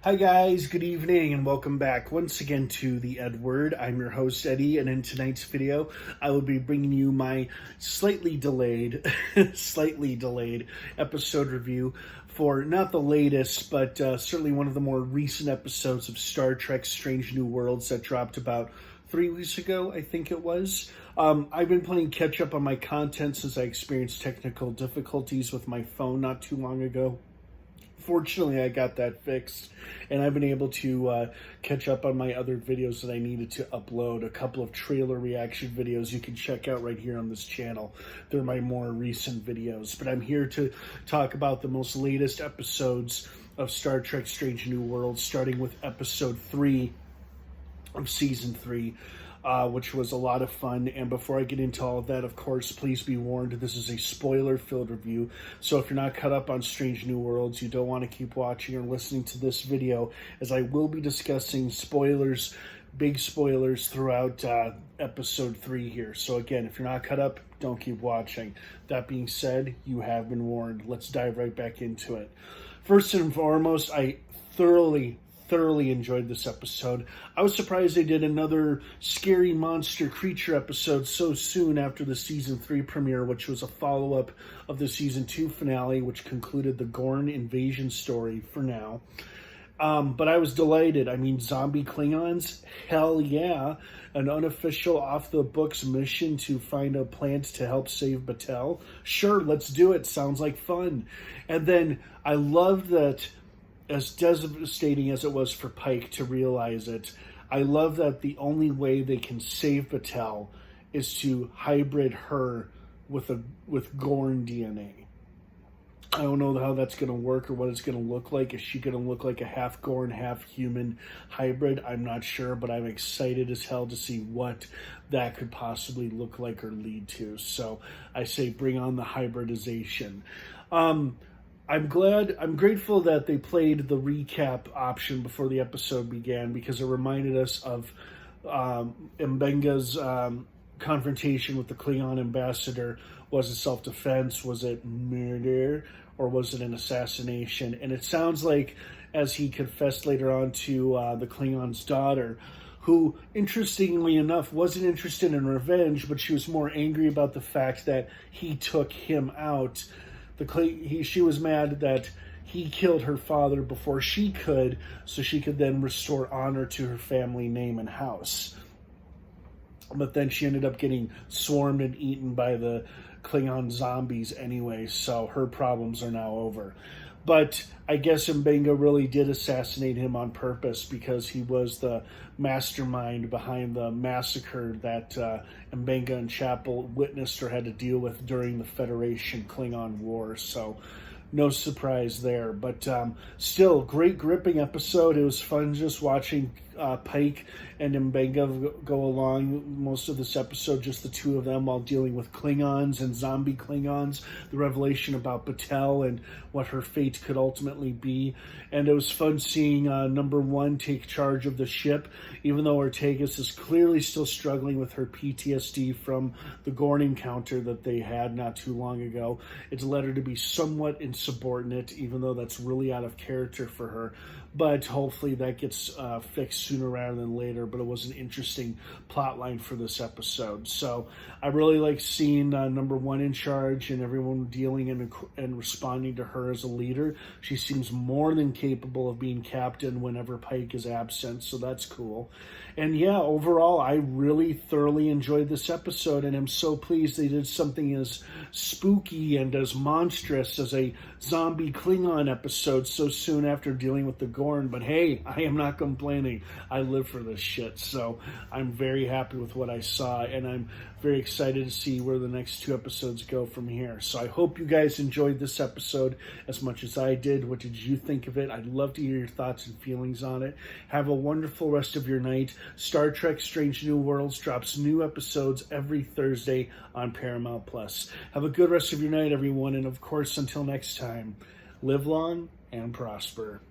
Hi guys, good evening and welcome back once again to the EdWord. I'm your host Eddie, and in tonight's video I will be bringing you my slightly delayed episode review for not the latest, but certainly one of the more recent episodes of Star Trek Strange New Worlds that dropped about 3 weeks ago, I think it was. I've been playing catch up on my content since I experienced technical difficulties with my phone not too long ago. Fortunately, I got that fixed, and I've been able to catch up on my other videos that I needed to upload. A couple of trailer reaction videos you can check out right here on this channel. They're my more recent videos, but I'm here to talk about the most latest episodes of Star Trek Strange New Worlds, starting with episode 3 of season 3. Which was a lot of fun. And before I get into all of that, of course, please be warned, this is a spoiler-filled review. So if you're not caught up on Strange New Worlds, you don't want to keep watching or listening to this video, as I will be discussing spoilers, big spoilers throughout episode 3 here. So again, if you're not caught up, don't keep watching. That being said, you have been warned. Let's dive right back into it. First and foremost, I thoroughly enjoyed this episode. I was surprised they did another scary monster creature episode so soon after the season 3 premiere, which was a follow-up of the season 2 finale, which concluded the Gorn invasion story for now. But I was delighted. I mean, zombie Klingons? Hell yeah. An unofficial off-the-books mission to find a plant to help save Batel? Sure, let's do it. Sounds like fun. And then I love that, as devastating as it was for Pike to realize it, I love that the only way they can save Batel is to hybrid her with Gorn DNA. I don't know how that's going to work or what it's going to look like. Is she going to look like a half Gorn, half human hybrid? I'm not sure, but I'm excited as hell to see what that could possibly look like or lead to. So I say bring on the hybridization. I'm grateful that they played the recap option before the episode began, because it reminded us of M'Benga's confrontation with the Klingon ambassador. Was it self-defense? Was it murder? Or was it an assassination? And it sounds like, as he confessed later on to the Klingon's daughter, who, interestingly enough, wasn't interested in revenge, but she was more angry about the fact that he took him out. She was mad that he killed her father before she could, so she could then restore honor to her family name and house. But then she ended up getting swarmed and eaten by the Klingon zombies anyway, so her problems are now over. But I guess M'Benga really did assassinate him on purpose, because he was the mastermind behind the massacre that M'Benga and Chapel witnessed or had to deal with during the Federation Klingon War. So no surprise there. But still, great gripping episode. It was fun just watching Pike and M'Benga go along most of this episode, just the two of them, while dealing with Klingons and zombie Klingons, the revelation about Batel and what her fate could ultimately be. And it was fun seeing number 1 take charge of the ship, even though Ortegas is clearly still struggling with her PTSD from the Gorn encounter that they had not too long ago. It's led her to be somewhat insubordinate, even though that's really out of character for her. But hopefully that gets fixed sooner rather than later. But it was an interesting plot line for this episode. So I really like seeing number 1 in charge and everyone dealing and responding to her as a leader. She seems more than capable of being captain whenever Pike is absent, so that's cool. And yeah, overall, I really thoroughly enjoyed this episode, and I'm so pleased they did something as spooky and as monstrous as a zombie Klingon episode so soon after dealing with the Gorn. But hey, I am not complaining. I live for this shit, so I'm very happy with what I saw, and I'm very excited to see where the next 2 episodes go from here. So I hope you guys enjoyed this episode as much as I did. What did you think of it? I'd love to hear your thoughts and feelings on it. Have a wonderful rest of your night. Star Trek Strange New Worlds drops new episodes every Thursday on Paramount Plus. Have a good rest of your night, everyone, and of course, until next time, live long and prosper.